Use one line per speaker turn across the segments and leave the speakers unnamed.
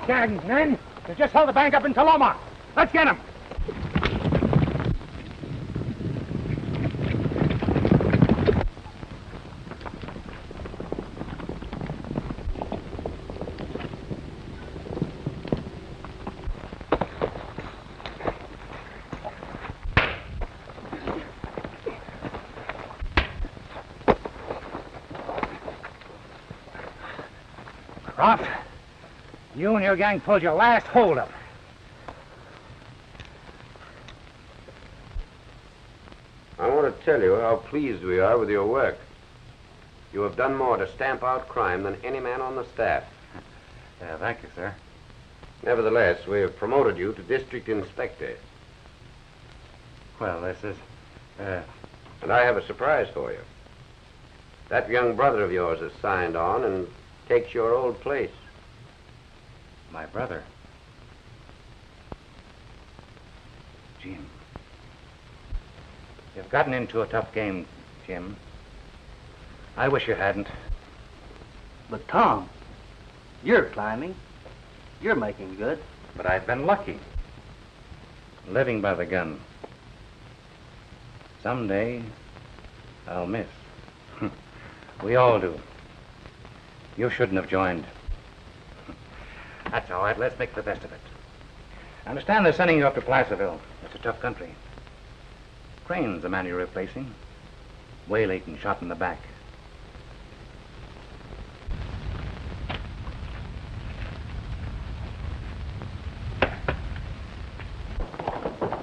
Gang, men. They just held the bank up in Taloma. Let's get them. Croft. You and your gang pulled your last holdup.
I want to tell you how pleased we are with your work. You have done more to stamp out crime than any man on the staff.
Thank you, sir.
Nevertheless, we have promoted you to district inspector.
Well, this is,
And I have a surprise for you. That young brother of yours has signed on and takes your old place.
My brother. Jim. You've gotten into a tough game, Jim. I wish you hadn't.
But Tom, you're climbing. You're making good.
But I've been lucky. Living by the gun. Someday, I'll miss. We all do. You shouldn't have joined. That's all right. Let's make the best of it. I understand they're sending you up to Placerville. It's a tough country. Crane's the man you're replacing. Waylaid and shot in the back.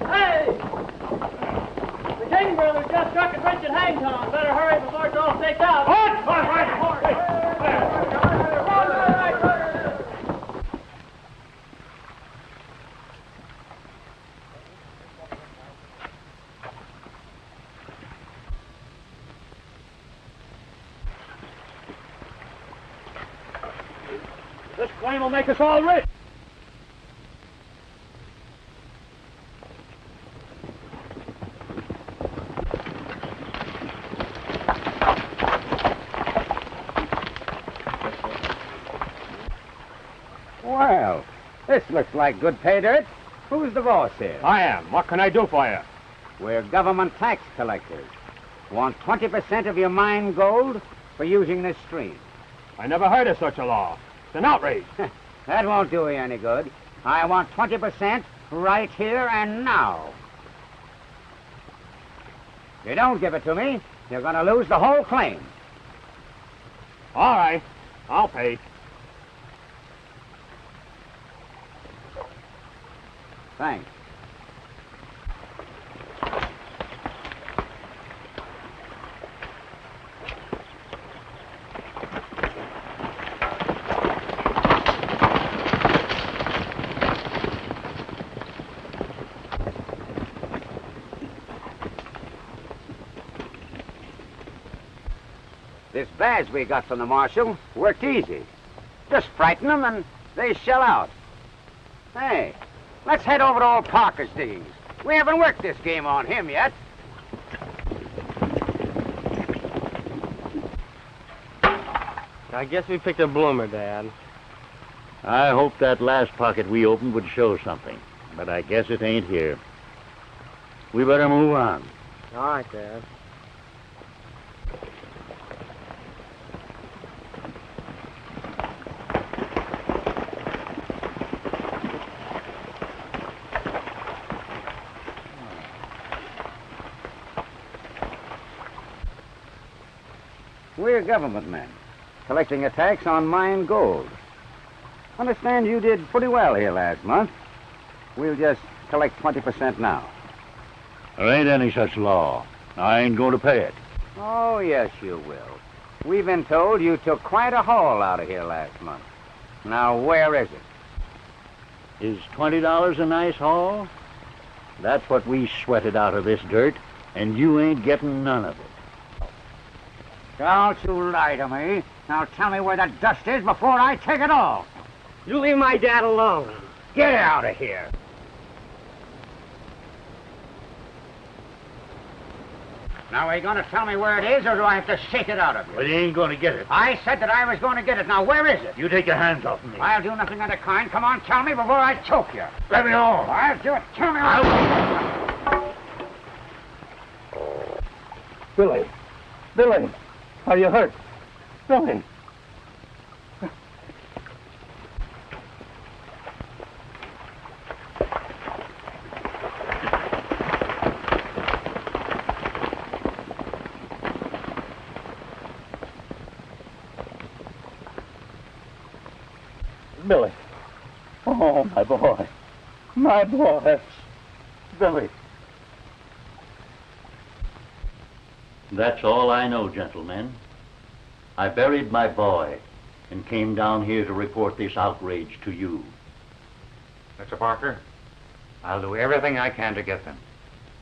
Hey! The King brothers just struck a bridge at Hangtown. Better hurry before it's all staked out.
This claim will make us all rich.
Well, this looks like good pay dirt. Who's the boss here?
I am. What can I do for you?
We're government tax collectors. Want 20% of your mine gold for using this stream.
I never heard of such a law. It's an outrage.
That won't do you any good. I want 20% right here and now. If you don't give it to me, you're going to lose the whole claim.
All right. I'll pay.
Thanks. This badge we got from the Marshal worked easy. Just frighten them and they shell out. Hey, let's head over to old Parker's diggings. We haven't worked this game on him yet.
I guess we picked a bloomer, Dad.
I hoped that last pocket we opened would show something, but I guess it ain't here. We better move on.
All right, Dad.
We're government men, collecting a tax on mined gold. Understand you did pretty well here last month. We'll just collect 20% now.
There ain't any such law. I ain't going to pay it.
Oh, yes, you will. We've been told you took quite a haul out of here last month. Now, where is it?
Is $20 a nice haul? That's what we sweated out of this dirt, and you ain't getting none of it.
Don't you lie to me. Now tell me where the dust is before I take it all.
You leave my dad alone.
Get out of here. Now, are you going to tell me where it is, or do I have to shake it out of you?
Well, you ain't going to get it.
I said that I was going to get it. Now, where is it?
You take your hands off me.
I'll do nothing of the kind. Come on, tell me before I choke you.
Let me alone.
I'll do it. Tell me.
Billy. Billy. Are you hurt? Billy. Billy. Oh, my boy. My boy. Billy.
That's all I know, gentlemen. I buried my boy and came down here to report this outrage to you.
Mr. Parker, I'll do everything I can to get them.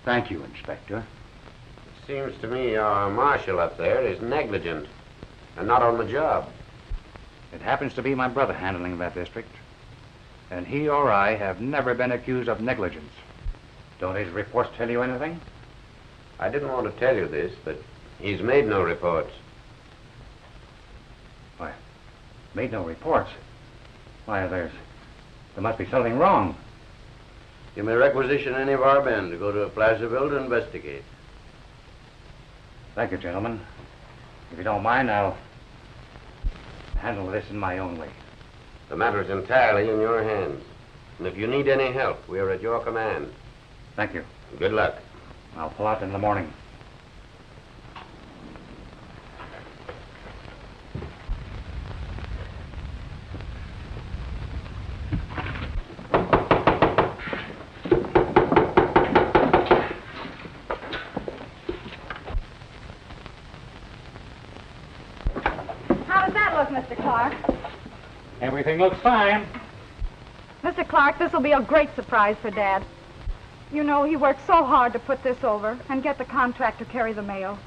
Thank you, Inspector.
It seems to me our marshal up there is negligent and not on the job.
It happens to be my brother handling that district, and he or I have never been accused of negligence. Don't his reports tell you anything?
I didn't want to tell you this, but he's made no reports.
Why, made no reports? Why, there must be something wrong.
You may requisition any of our men to go to Placerville to investigate.
Thank you, gentlemen. If you don't mind, I'll handle this in my own way.
The matter is entirely in your hands. And if you need any help, we are at your command.
Thank you.
Good luck.
I'll pull out in the morning.
How does that look, Mr. Clark?
Everything looks fine.
Mr. Clark, this will be a great surprise for Dad. You know, he worked so hard to put this over and get the contract to carry the mail.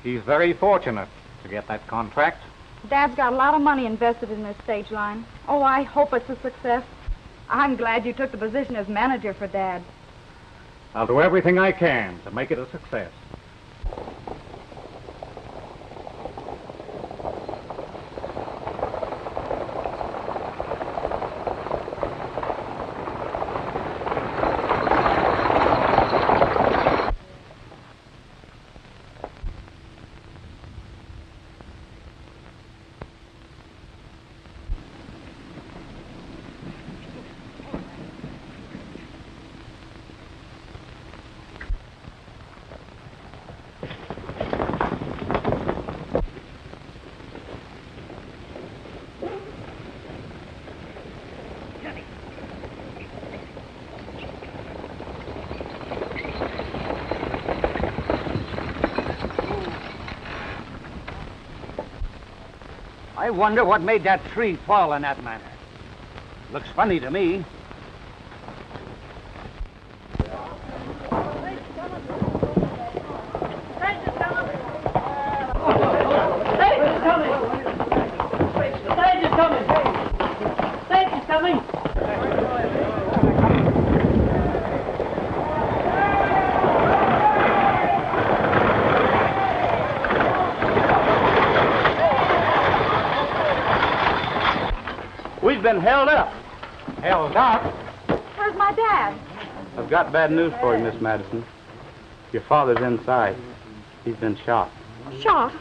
He's very fortunate to get that contract.
Dad's got a lot of money invested in this stage line. Oh, I hope it's a success. I'm glad you took the position as manager for Dad.
I'll do everything I can to make it a success. I wonder what made that tree fall in that manner. Looks funny to me.
We've been held up.
Held up?
Where's my dad?
I've got bad news for you, Miss Madison. Your father's inside. He's been shot.
Shot?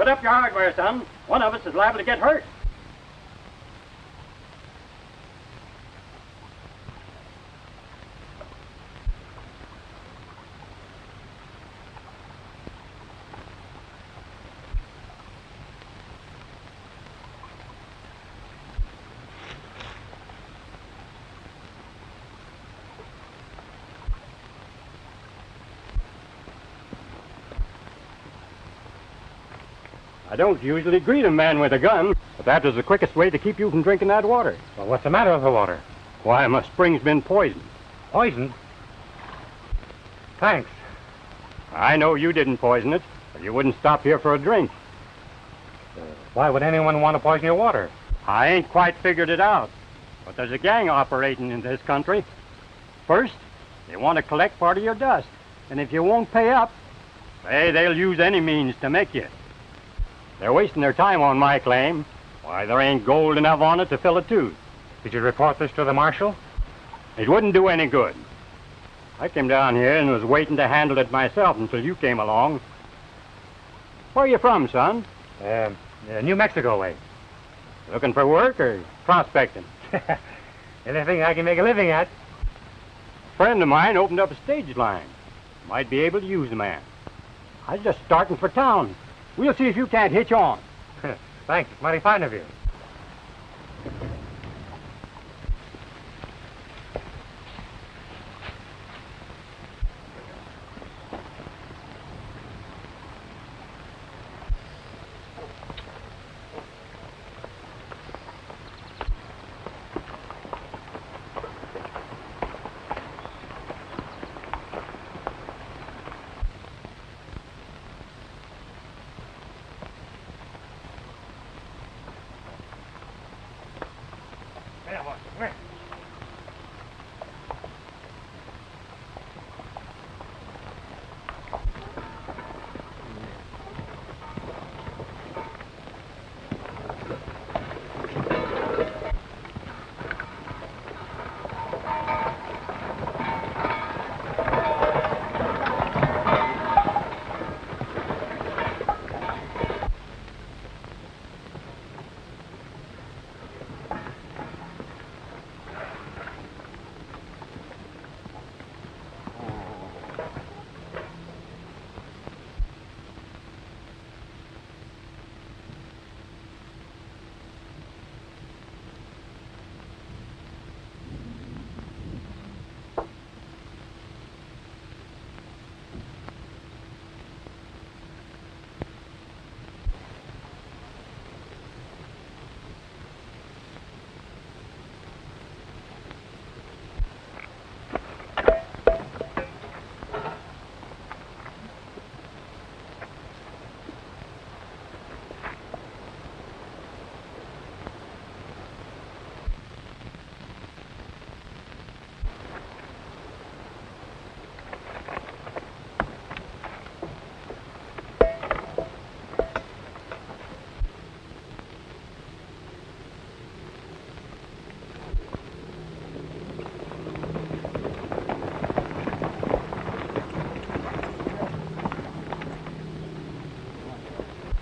Put up your hardware, son. One of us is liable to get hurt. I don't usually greet a man with a gun, but that was the quickest way to keep you from drinking that water.
Well, what's the matter with the water?
Why, my spring's been poisoned.
Poison? Thanks.
I know you didn't poison it, or you wouldn't stop here for a drink.
Why would anyone want to poison your water?
I ain't quite figured it out, but there's a gang operating in this country. First, they want to collect part of your dust, and if you won't pay up, they'll use any means to make you. They're wasting their time on my claim. Why, there ain't gold enough on it to fill a tooth.
Did you report this to the marshal?
It wouldn't do any good. I came down here and was waiting to handle it myself until you came along. Where are you from, son?
New Mexico way.
Looking for work or prospecting?
Anything I can make a living at.
A friend of mine opened up a stage line. Might be able to use the man. I was just starting for town. We'll see if you can't hitch on.
Thanks. It's mighty fine of you.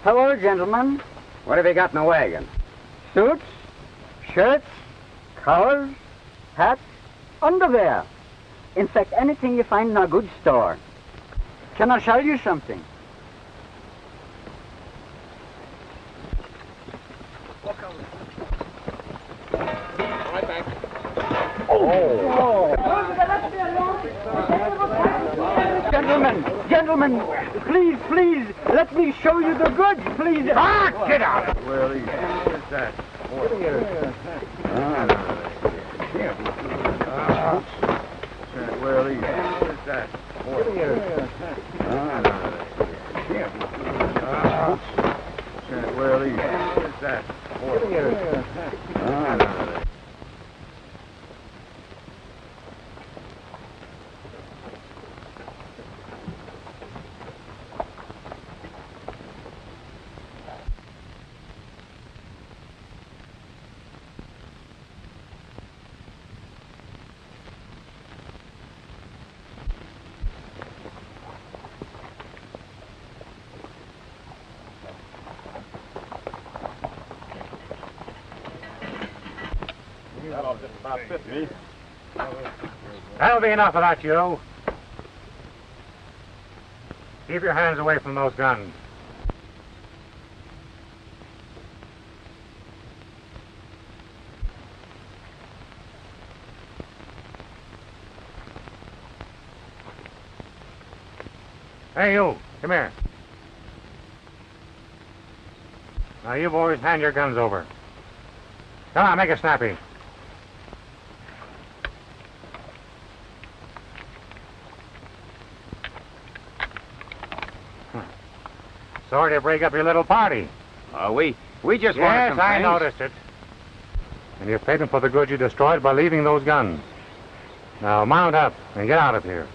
Hello, gentlemen.
What have you got in the wagon?
Suits, shirts, collars, hats, underwear. In fact, anything you find in a good store. Can I sell you something?
Right back.
Gentlemen, please, let me show you the goods, please.
Ah, get out!
Well, what is that? What is that?
Just about fit me.
That'll be enough of that, you. Keep your hands away from those guns. Hey, you. Come here. Now, you boys, hand your guns over. Come on, make it snappy. Sorry to break up your little party.
We just wanted
Yes,
some
I
things.
noticed it. And you're paying for the goods you destroyed by leaving those guns. Now, mount up and get out of here.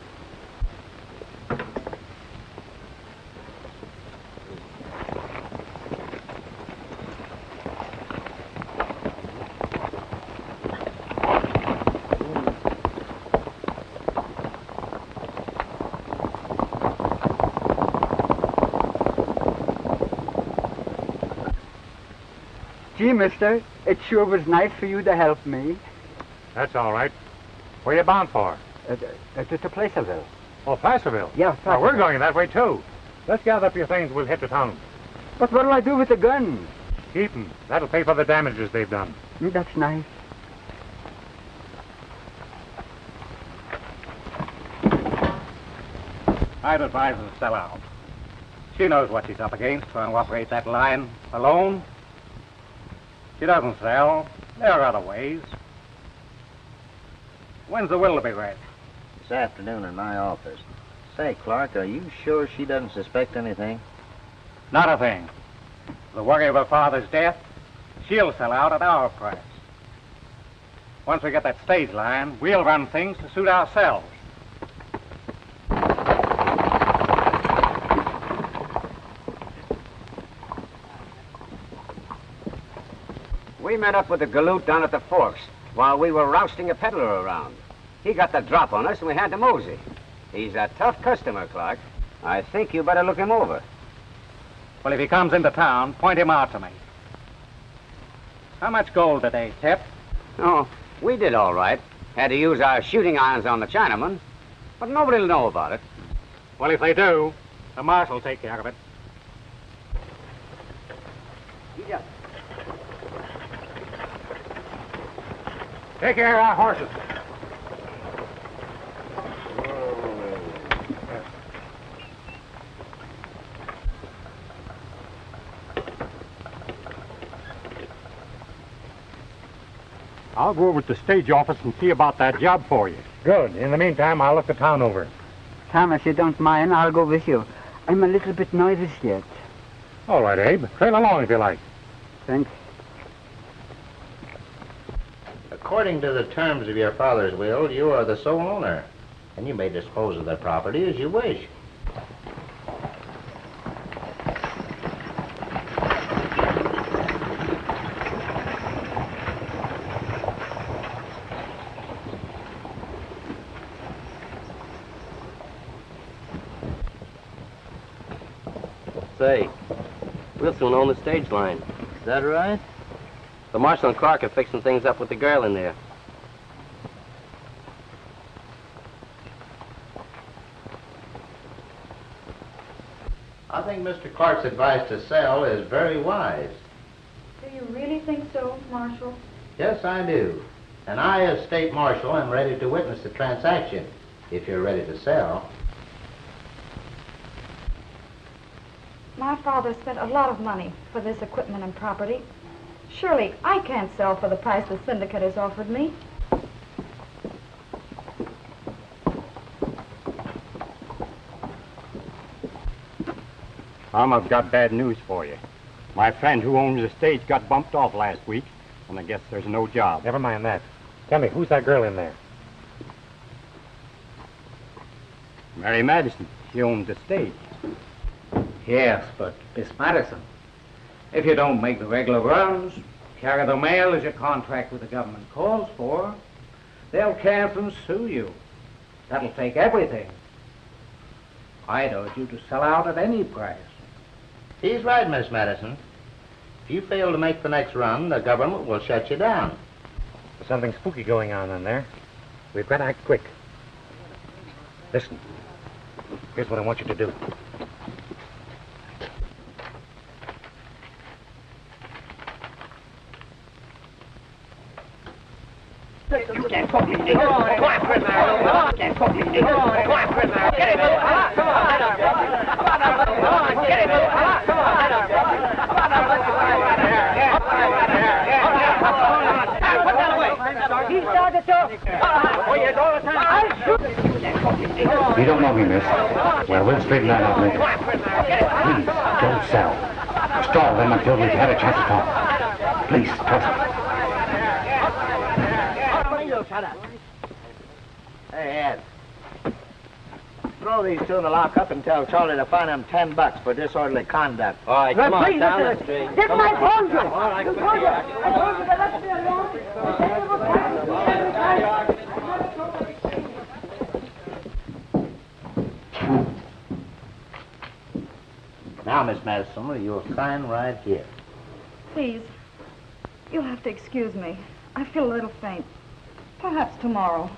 Gee, mister, it sure was nice for you to help me.
That's all right. Where you bound for?
To Placerville.
Oh, Placerville?
Yeah,
Now,
Placerville.
we're going that way, too. Let's gather up your things. We'll hit the town.
But what'll I do with the guns?
Keep them. That'll pay for the damages they've done.
That's nice.
I'd advise her to sell out. She knows what she's up against, trying to operate that line alone. She doesn't sell. There are other ways. When's the will to be read?
This afternoon in my office. Say, Clark, are you sure she doesn't suspect anything?
Not a thing. The worry of her father's death, she'll sell out at our price. Once we get that stage line, we'll run things to suit ourselves.
We met up with the galoot down at the Forks while we were rousting a peddler around. He got the drop on us and we had to mosey. He's a tough customer, Clark. I think you better look him over.
Well, if he comes into town, point him out to me. How much gold did they tip?
Oh, we did all right. Had to use our shooting irons on the Chinaman, but nobody'll know about it.
Well, if they do, the Marshal will take care of it.
Yeah.
Take care of our horses.
I'll go over to the stage office and see about that job for you.
Good. In the meantime, I'll look the town over.
Tom, if you don't mind, I'll go with you. I'm a little bit nervous yet.
All right, Abe. Trail along if you like.
Thanks.
According to the terms of your father's will, you are the sole owner, and you may dispose of the property as you wish.
Say, we'll soon own the stage line.
Is that right?
The Marshal and Clark are fixing things up with the girl in there.
I think Mr. Clark's advice to sell is very wise.
Do you really think so, Marshal?
Yes, I do. And I, as State Marshal, am ready to witness the transaction, if you're ready to sell.
My father spent a lot of money for this equipment and property. Surely I can't sell for the price the syndicate has offered me.
I've got bad news for you. My friend who owns the stage got bumped off last week, and I guess there's no job.
Never mind that. Tell me, who's that girl in there?
Mary Madison. She owns the stage.
Yes, but Miss Madison, if you don't make the regular runs, carry the mail as your contract with the government calls for, they'll cancel and sue you. That'll take everything. I'd urge you to sell out at any price.
He's right, Miss Madison. If you fail to make the next run, the government will shut you down.
There's something spooky going on in there. We've got to act quick. Listen. Here's what I want you to do.
You can't fuck me, nigga. Come on, prisoner. You can't fuck me, nigga. Come on, prisoner. Get him, Lou. Come on. Come on, get him, Lou. Come on. Put that away. He started to talk. Oh, yes, all the time. I'll shoot.
You don't know me, miss. Well, we'll straighten that out later. Please, don't sell. Stall them until we've had a chance to talk. Please, trust me.
Shut up. Hey, Ed. Throw these two in the lockup and tell Charlie to fine them $10 for disorderly conduct.
All right, come on, down the street.
Get my phone, Joe.
All right,
I told you to let me alone.
Now, Miss Madison, you'll sign right here.
Please, you'll have to excuse me. I feel a little faint. Perhaps tomorrow.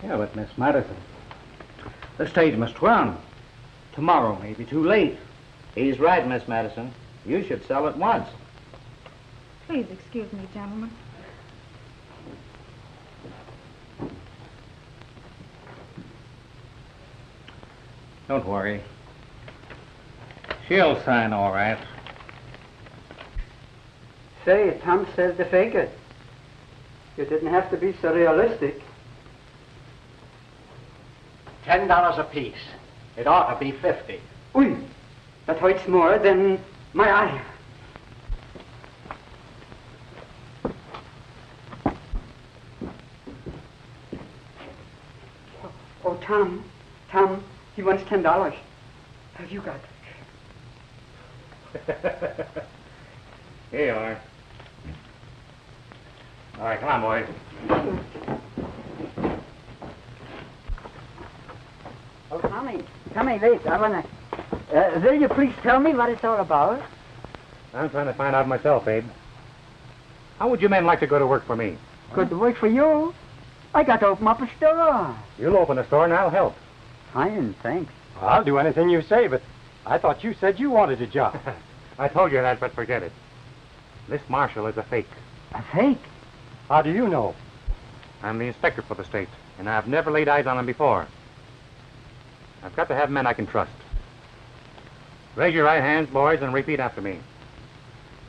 Yeah, but Miss Madison, the stage must run. Tomorrow may be too late.
He's right, Miss Madison. You should sell at once.
Please excuse me, gentlemen.
Don't worry. She'll sign all right.
Say, Tom says the figure. You didn't have to be so realistic.
$10 apiece. It ought to be 50.
Ui, that hurts more than my eye. Oh, Tom, he wants $10. Have you got it?
Here you are. All right, come on, boys.
Oh, Tommy, wait, I wanna... will you please tell me what it's all about?
I'm trying to find out myself, Abe. How would you men like to go to work for me?
Good to work for you. I got to open up a store.
You'll open a store and I'll help.
Fine, thanks.
I'll do anything you say, but I thought you said you wanted a job.
I told you that, but forget it. This Marshal is a fake.
A fake?
How do you know?
I'm the inspector for the state, and I've never laid eyes on him before. I've got to have men I can trust. Raise your right hands, boys, and repeat after me.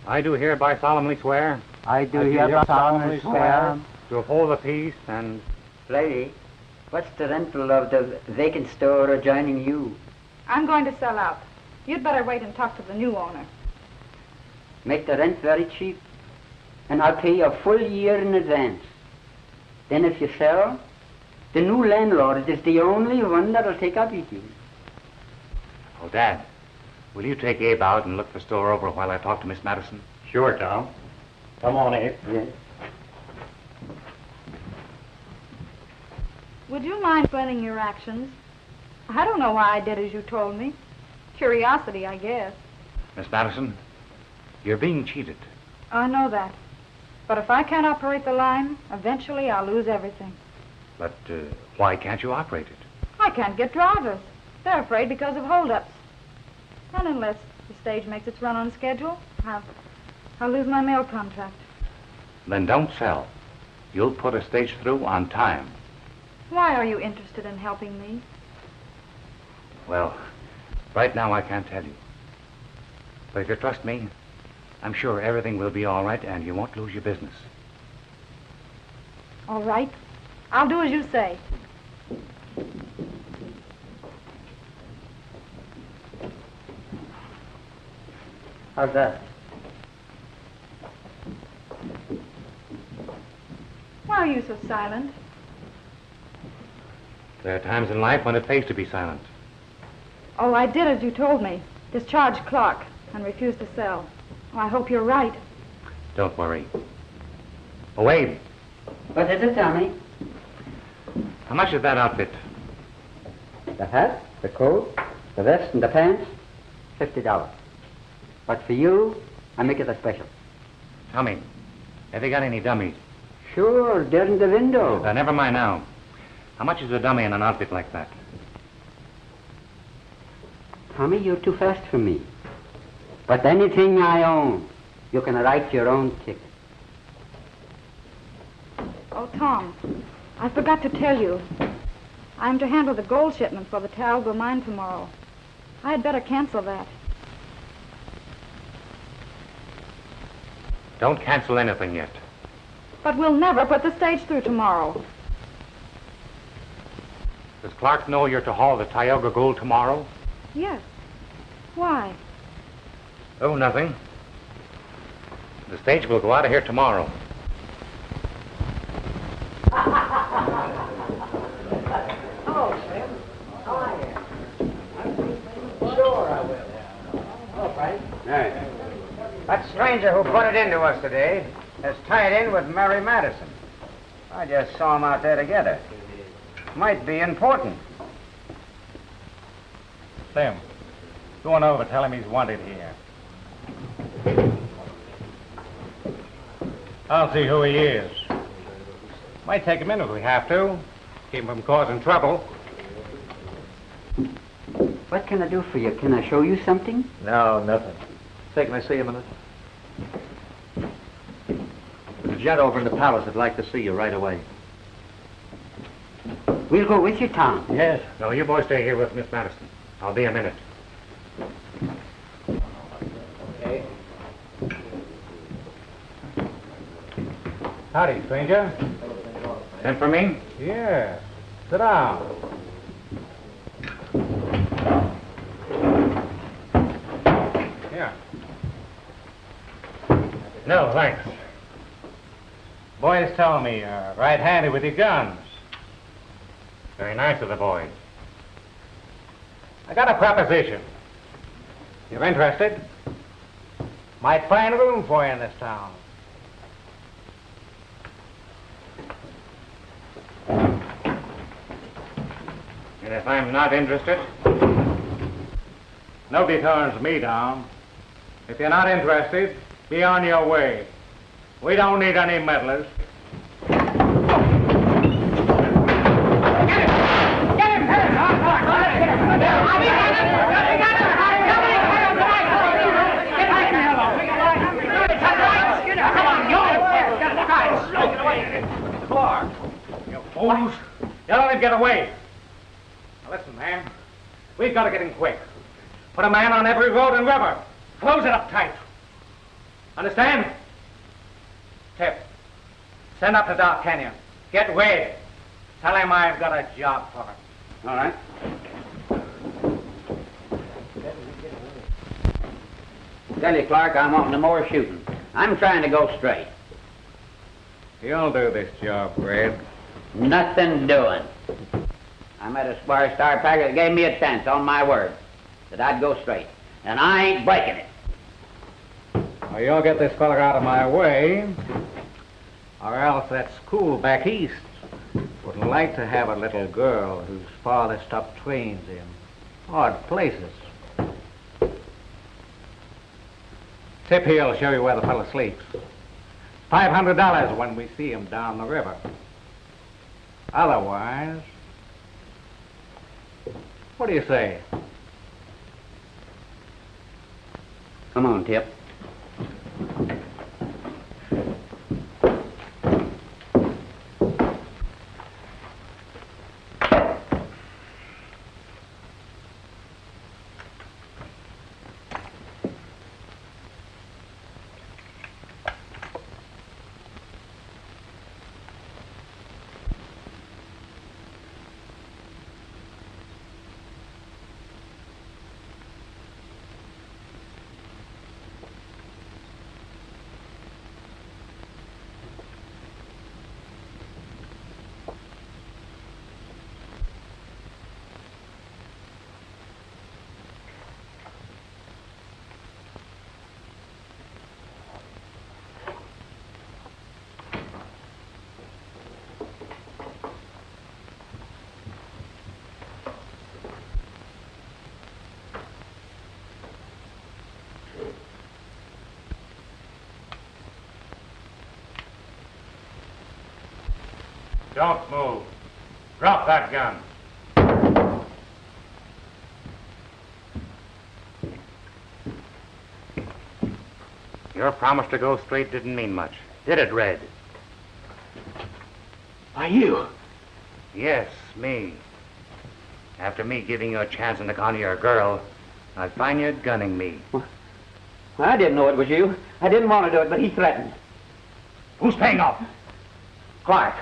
I do hereby solemnly swear.
I do hereby solemnly swear.
To uphold the peace and...
Lady, what's the rental of the vacant store adjoining you?
I'm going to sell out. You'd better wait and talk to the new owner.
Make the rent very cheap, and I'll pay you a full year in advance. Then if you sell, the new landlord is the only one that'll take up with you.
Oh, Dad, will you take Abe out and look the store over while I talk to Miss Madison?
Sure, Tom. Come on, Abe.
Yes.
Would you mind explaining your actions? I don't know why I did as you told me. Curiosity, I guess.
Miss Madison, you're being cheated.
I know that. But if I can't operate the line, eventually I'll lose everything.
But why can't you operate it?
I can't get drivers. They're afraid because of holdups. And unless the stage makes its run on schedule, I'll lose my mail contract.
Then don't sell. You'll put a stage through on time.
Why are you interested in helping me?
Well, right now I can't tell you. But if you trust me, I'm sure everything will be all right and you won't lose your business.
All right. I'll do as you say.
How's that?
Why are you so silent?
There are times in life when it pays to be silent.
Oh, I did as you told me. Discharged Clark and refused to sell. Oh, I hope you're right.
Don't worry. Oh, Abe.
What is it, Tommy?
How much is that outfit?
The hat, the coat, the vest, and the pants, $50. But for you, I make it a special.
Tommy, have you got any dummies?
Sure, they're in the window.
Never mind now. How much is a dummy in an outfit like that?
Tommy, you're too fast for me. But anything I own, you can write your own ticket.
Oh, Tom, I forgot to tell you. I'm to handle the gold shipment for the Talgo mine tomorrow. I had better cancel that.
Don't cancel anything yet.
But we'll never put the stage through tomorrow.
Does Clark know you're to haul the Tioga gold tomorrow?
Yes. Why?
Oh, nothing. The stage will go out of here tomorrow.
Hello, Sam. How are you? Sure, I will. Hello, Frank.
Hey. That stranger who put it into us today has tied in with Mary Madison. I just saw them out there together. Might be important.
Sam, go on over. Tell him he's wanted here. I'll see who he is. Might take a minute if we have to. Keep him from causing trouble.
What can I do for you? Can I show you something?
No, nothing. Say, can I see you a minute? There's a gent over in the palace would like to see you right away.
We'll go with you, Tom.
Yes. No, you boys stay here with Miss Madison. I'll be a minute.
Okay. Howdy, stranger.
Sent for me?
Yeah. Sit down. Here.
No, thanks.
Boys tell me you're right-handed with your guns.
Very nice of the boys.
I got a proposition. You're interested? Might find room for you in this town.
And if I'm not interested?
Nobody turns me down. If you're not interested, be on your way. We don't need any meddlers.
Clark.
You fools. You let him get away. Now listen, man. We've got to get him quick. Put a man on every road and river. Close it up tight. Understand? Tip. Send up to Dark Canyon. Get Wade. Tell him I've got a job for him.
All right. Tell you, Clark, I'm wanting no more shooting. I'm trying to go straight.
You'll do this job, Fred.
Nothing doing. I met a square star packer that gave me a chance, on my word, that I'd go straight. And I ain't breaking it.
Well, you'll get this fella out of my way, or else that school back east would like to have a little girl whose father stopped trains in odd places. Tip here'll show you where the fella sleeps. $500 when we see him down the river. Otherwise, what do you say?
Come on, Tip.
Don't move. Drop that gun. Your promise to go straight didn't mean much, did it, Red?
Are you?
Yes, me. After me giving you a chance in the county your girl, I find you gunning me.
Well, I didn't know it was you. I didn't want to do it, but he threatened.
Who's paying off?
Clark.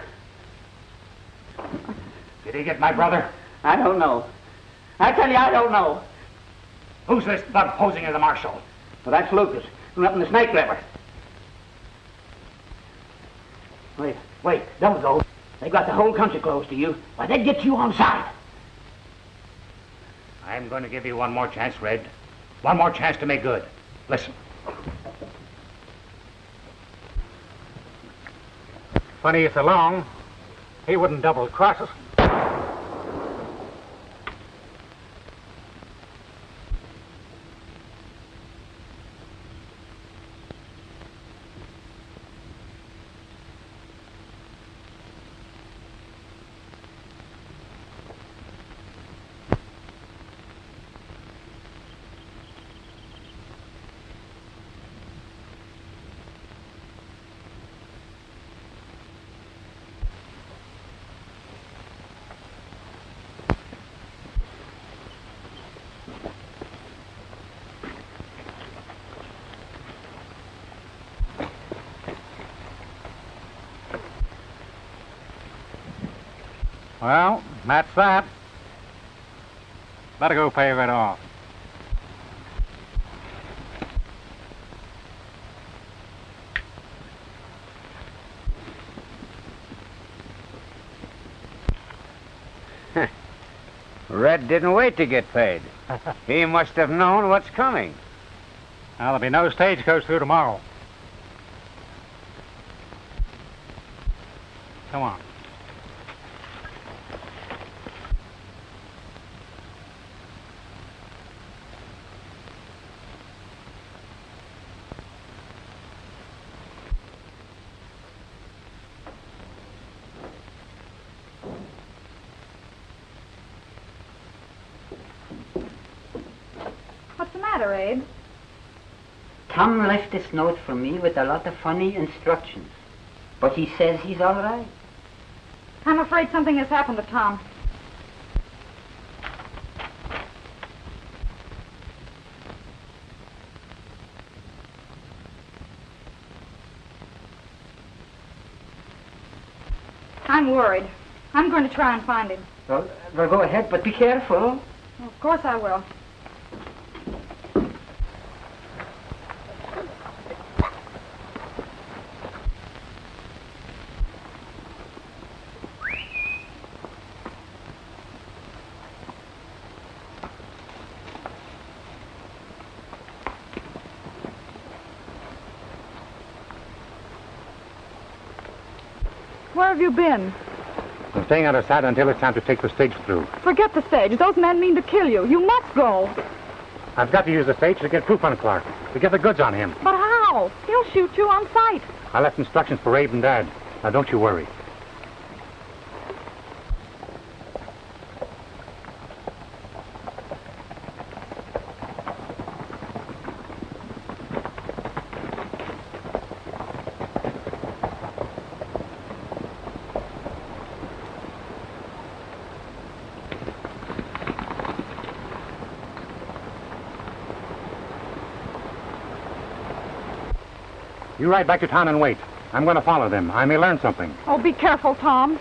Did he get my brother?
I don't know. I tell you, I don't know.
Who's this thug posing as a marshal?
Well, that's Lucas, from up in the Snake River. Wait, don't go. They got the whole country closed to you. Why, they'd get you on sight.
I'm going to give you one more chance, Red. One more chance to make good. Listen.
Funny it's along. He wouldn't double cross us. Well, that's that. Better go pay it off.
Red didn't wait to get paid. He must have known what's coming.
Now, there'll be no stagecoach through tomorrow. Come on.
What's the matter, Abe?
Tom left this note for me with a lot of funny instructions. But he says he's all right.
I'm afraid something has happened to Tom. I'm worried. I'm going to try and find him.
Well, go ahead, but be careful.
Well, of course I will. Where have you been?
I'm staying out of sight until it's time to take the stage through.
Forget the stage. Those men mean to kill you. You must go.
I've got to use the stage to get proof on Clark, to get the goods on him.
But how? He'll shoot you on sight.
I left instructions for Abe and Dad. Now, don't you worry. You ride back to town and wait. I'm going to follow them. I may learn something.
Oh, be careful, Tom.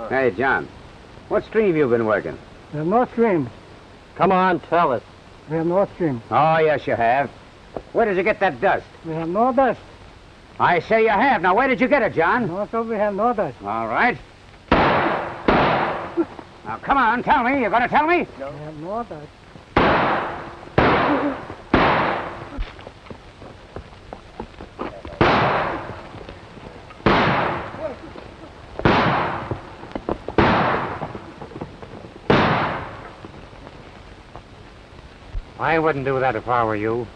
Hey, John, what stream you been working?
The North Stream.
Come on, tell us.
We have North Stream.
Oh, yes, you have. Where did you get that dust?
We have no dust.
I say you have. Now, where did you get it, John?
Also, we have no dust.
All right. Now, come on, tell me. You're going to tell me?
No, that.
I wouldn't do that if I were you.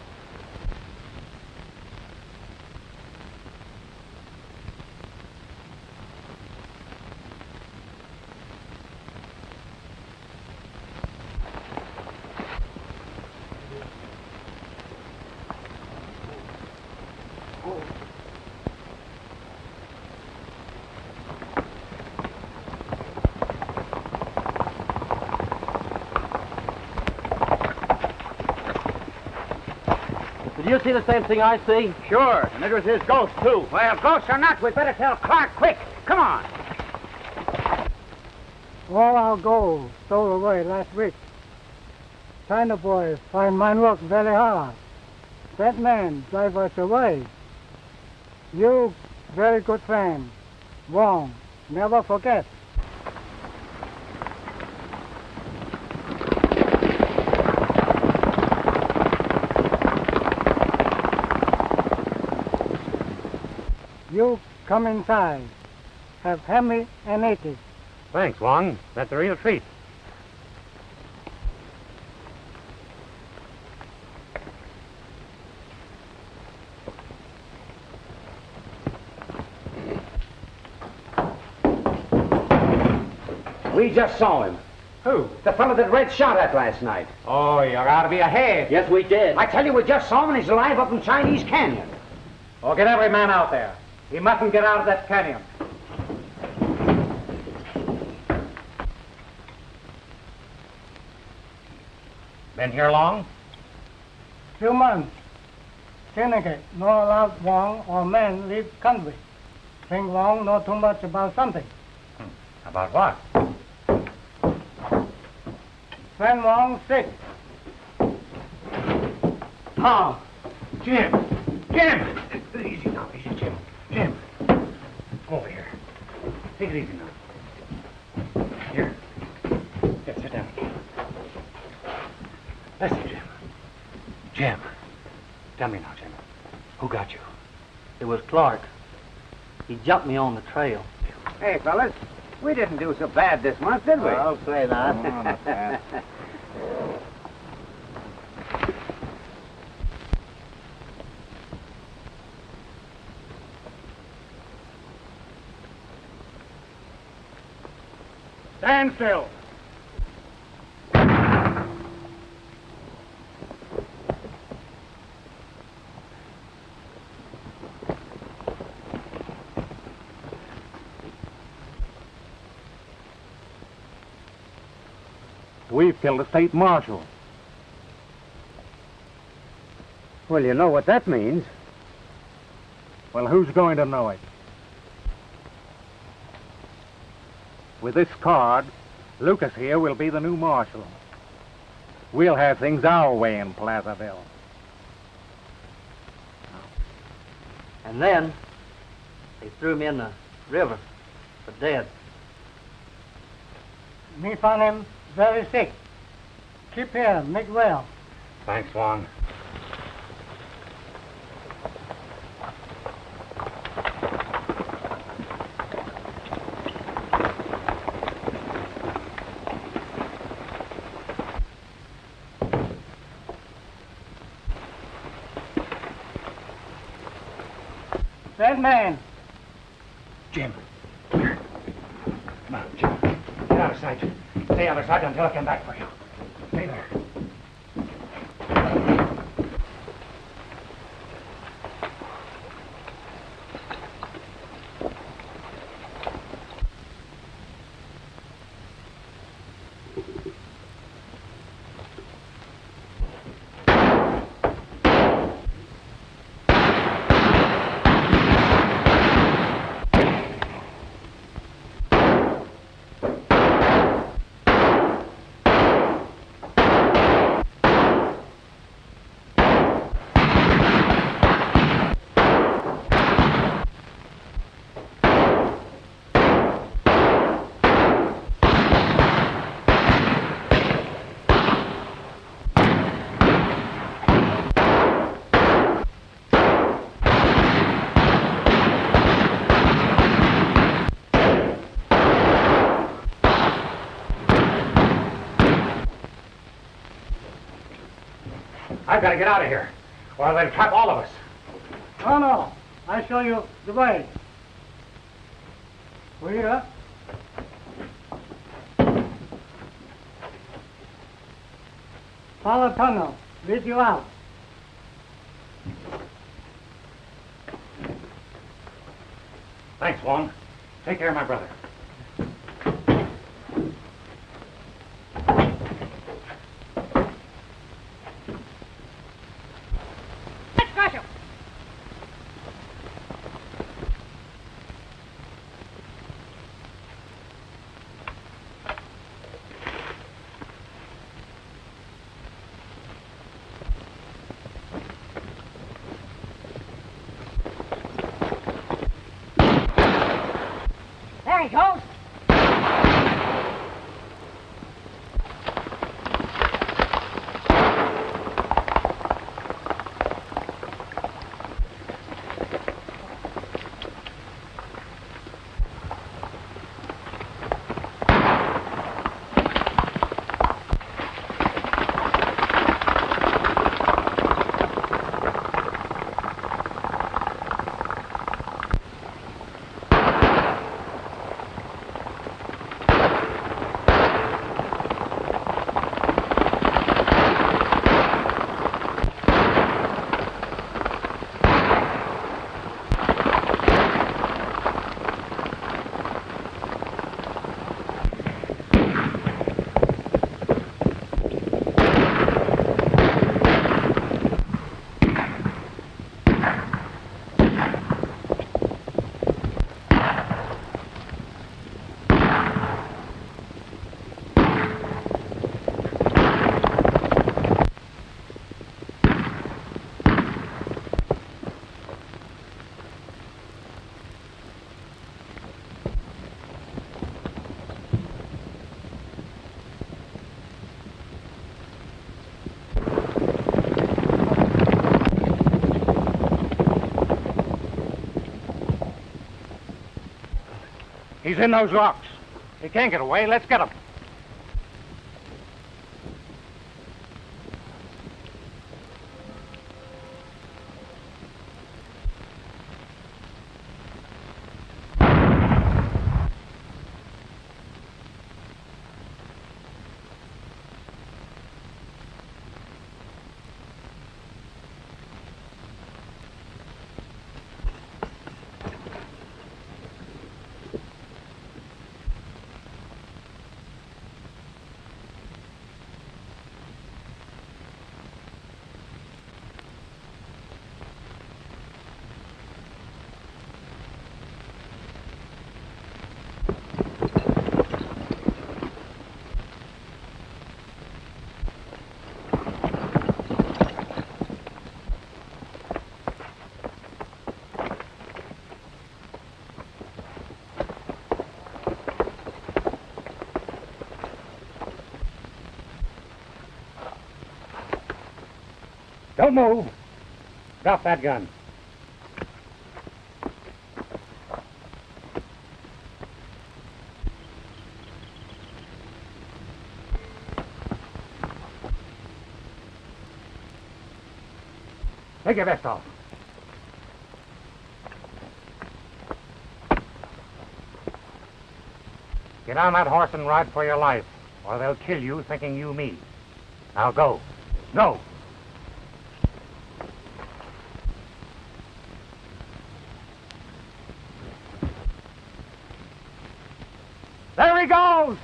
Did you see the same thing I see?
Sure, and it was his ghost, too. Well, ghost or not, we'd better tell Clark quick. Come on.
All our gold stole away last week. China boys find mine work very hard. That man drive us away. You, very good friend. Wrong. Never forget. You come inside. Have Hemi and native.
Thanks, Wong. That's a real treat.
We just saw him.
Who?
The fellow that Red shot at last night.
Oh, you're out to be ahead.
Yes, we did.
I tell you, we just saw him and he's alive up in Chinese Canyon.
Oh, get every man out there. He mustn't get out of that canyon. Been here long?
Few months. Syndicate no allow Wong or men leave country. Think Wong know too much about something.
About what?
Friend Wong sick.
Tom! Jim! Jim! Easy now, easy, Jim. Jim! Come over here. Take it easy now. Here. Here, sit down. Listen, Jim. Jim. Tell me now, Jim. Who got you?
It was Clark. He jumped me on the trail.
Hey, fellas, we didn't do so bad this month, did we?
I'll say that.
Oh, not bad.
Stand still.
We've killed the state marshal.
Well, you know what that means.
Well, who's going to know it? With this card, Lucas here will be the new marshal. We'll have things our way in Placerville.
And then they threw me in the river for dead.
Me found him very sick. Keep here, make well.
Thanks, Wong.
That man.
Jim. Come here. Come on, Jim. Get out of sight. Stay out of sight until I come back for you. Stay there. I've got to get out of here, or they'll trap all of us.
No, no. I show you the way. Here. Follow tunnel. Lead you out.
Thanks, Wong. Take care of my brother.
Let's crush him. There he goes.
He's in those rocks. He can't get away. Let's get him. Don't move. Drop that gun. Take your vest off. Get on that horse and ride for your life, or they'll kill you thinking you me. Now go. Go. There he goes!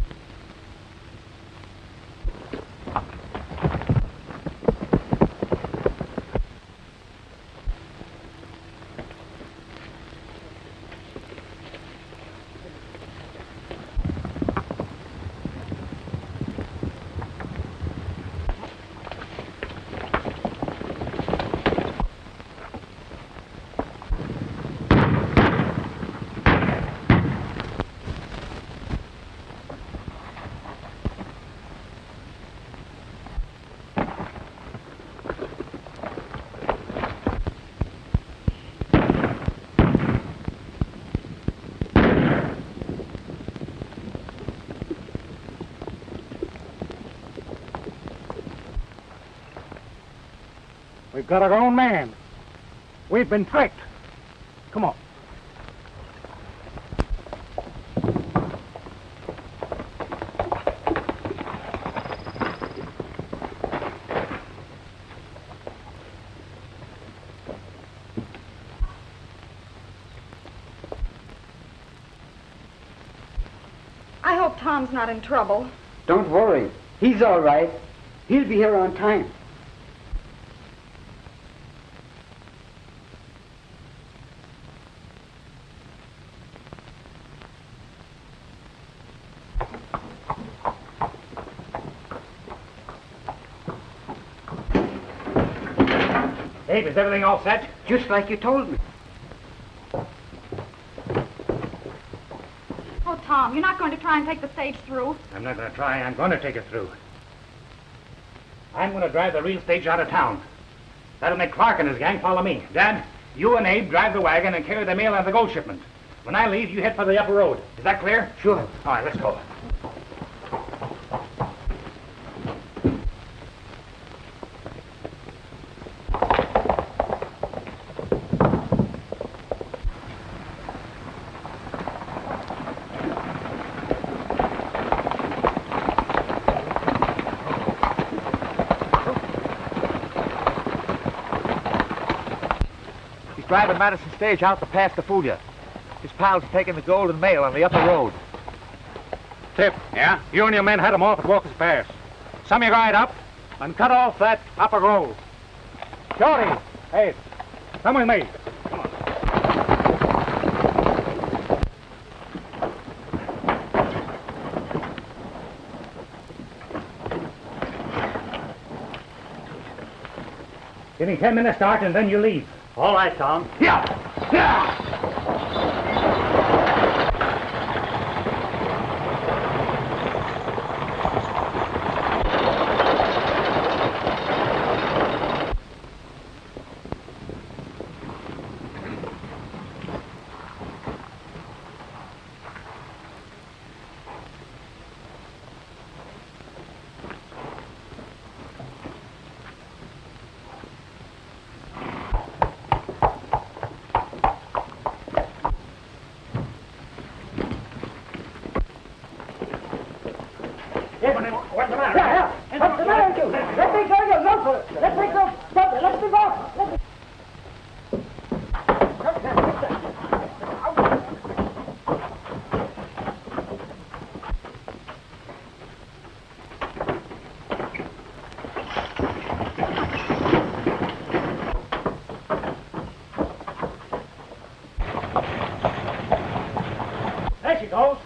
We've got our own man. We've been tricked. Come on.
I hope Tom's not in trouble.
Don't worry. He's all right. He'll be here on time.
Abe, is everything all set?
Just like you told me.
Oh, Tom, you're not going to try and take the stage through?
I'm not going to try. I'm going to take it through. I'm going to drive the real stage out of town. That'll make Clark and his gang follow me. Dad, you and Abe drive the wagon and carry the mail and the gold shipment. When I leave, you head for the upper road. Is that clear?
Sure.
All right, let's go.
Driving Madison stage out to Pascagoula. His pals are taking the gold and mail on the upper road.
Tip. Yeah? You and your men head them off at Walker's Pass. Some of you ride up and cut off that upper road. Shorty, hey, come with me. Come on.
Give me 10 minutes start and then you leave.
All right, Tom.
Yeah! Yeah!
What's the matter? Yeah. What's the matter with you? Let me go, you run for it. Let me go. Stop it. Let me go. Let me...
There she goes.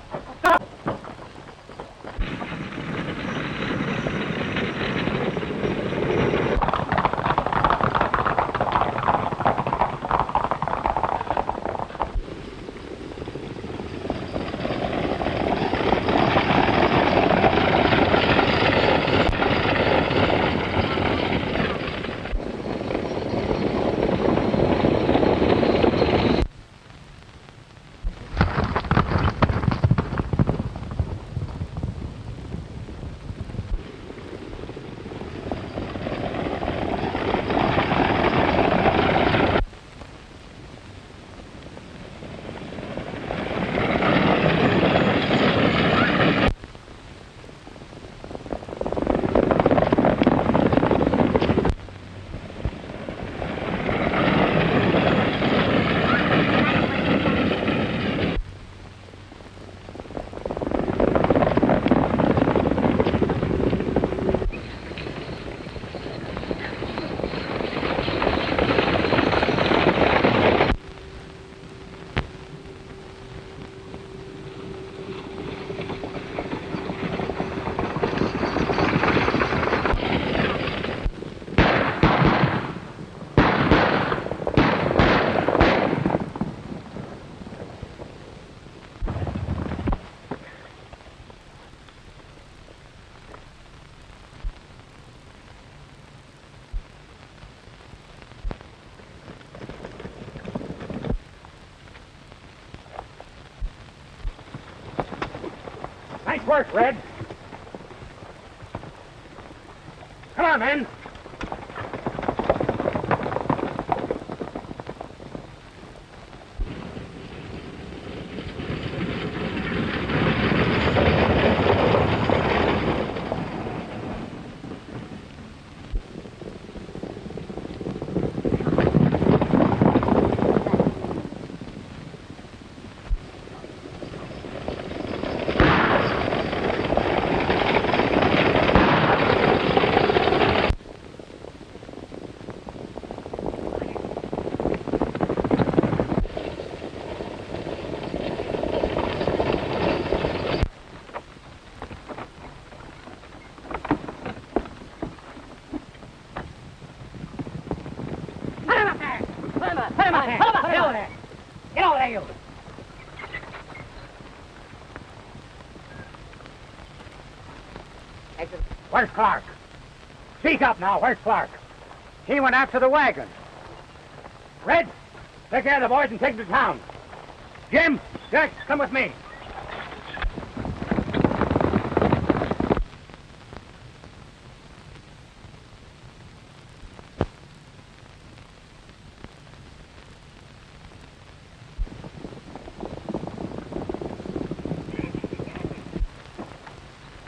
Nice work, Red. Come on, men.
Where's Clark? Speak up now. Where's Clark? He went after the wagon. Red, take care of the boys and take them to town. Jim, Jack, come with me.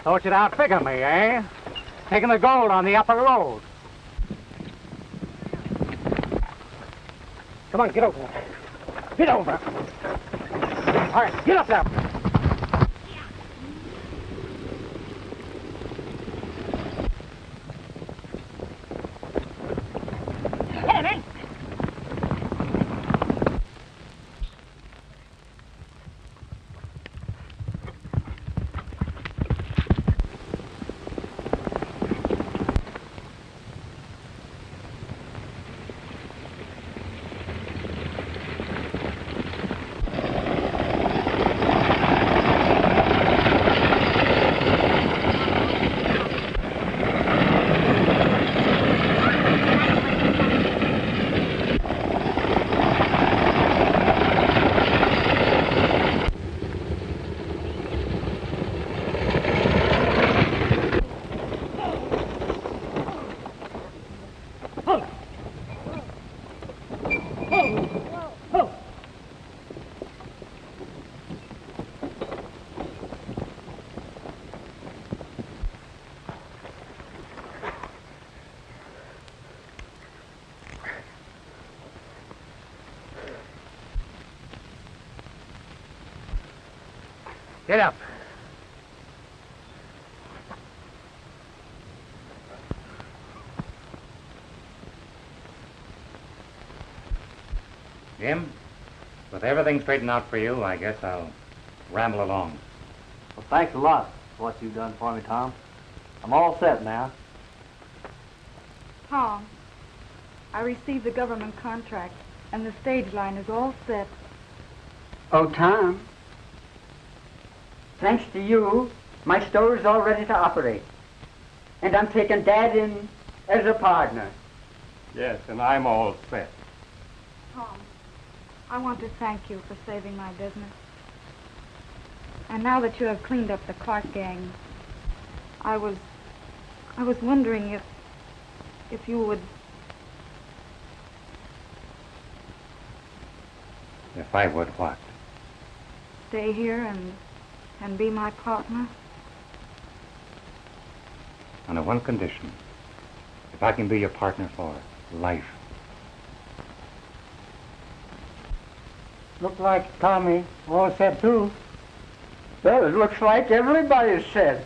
Thought you'd outfigure me, eh? Taking the gold on the upper road. Come on, get over. Get over. All right, get up there.
Henry!
Get up.
Jim, with everything straightened out for you, I guess I'll ramble along.
Well, thanks a lot for what you've done for me, Tom. I'm all set now.
Tom, I received the government contract, and the stage line is all set.
Oh, Tom, thanks to you, my store is all ready to operate. And I'm taking Dad in as a partner.
Yes, and I'm all set.
Tom, I want to thank you for saving my business. And now that you have cleaned up the Clark gang, I was wondering if you would...
If I would what?
Stay here and be my partner?
On one condition. If I can be your partner for life.
Look like Tommy all set too.
Well, it looks like everybody's set.